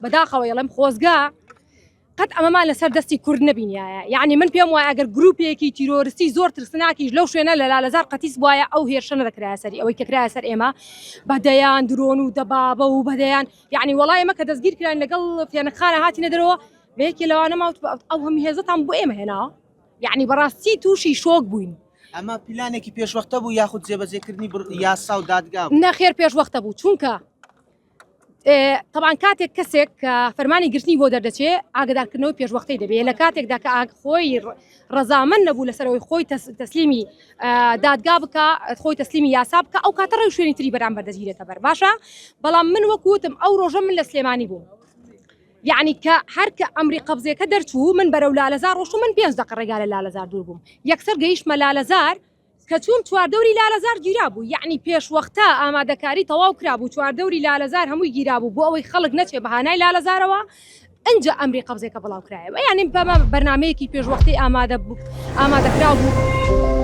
بەداخەوە یەڵێم خۆزگا قەت ئەمەمان لەسەر دەستی کورد نەبینایە، یعنی من پێم وایە ئەگەر گروپێکی تیرۆریستی زۆر ترسناکیش لەو شوێنە لە لالەزار قەتیس وایە ئەو هێرشە نەدەکرایە سەری ئەوەی کە کرایە سەر ئێمە بەدەیان درۆن و دەبابە و بەدەیان، یعنی وەڵای ئێمە کە دەستگیر کران لەگەڵ فێنەخانە هاتینە دەرەوە بەیەکی لەوانە ماوت ئەو هەمی هێزتان بۆ ئێمە هێناوە، یعنی بەڕاستی تووشی شۆک بووین. ئەمە پلانێکی پێشوەختە بوو یاخود جێبەجێکردنی یاسا و دادگا بوو؟ نەخێر پێشوەختە بوو، چونکە طبعاً کاتێک کەسێک کە فەرمانی گرتنی بۆ دەردەچێت ئاگادارکردنەوەی پێشوەختەی دەبێت لە کاتێکدا کە خۆی ڕەزامەند نەبوو لەسەرەوەی خۆی تەسلیمی دادگا بکە، خۆی تەسلیمی یاسا بکە، ئەو کاتە ڕێی شوێنی تری بەرامبەر دەگیرێتە بەر. باشە بەڵام من وەکوتم ئەو ڕۆژە من لە سلێمانی بووم، یعنی کە هەر کە ئەمری قەبزەکە دەرچوو من بەرەو لالەزار ڕۆشت و من 5 دقە ڕێگا لە لالەزار دوور بووم، یەکسەر گەیشتمە لالەزار کە چوون چواردەوری لالەزار گیرا بوو، یعنی پێشوەختە ئامادەکاری تەواو کرابوو، چواردەوری لالەزار هەمووی گیرا بوو بۆ ئەوەی خەڵک نەچێ بەهانای لالەزارەوە ئەنجە ئەمری قەبزەکە بڵاو کرایەوە، یعنی بەمە بەرنامەیەکی پێشوەختی ئامادەکرا بوو.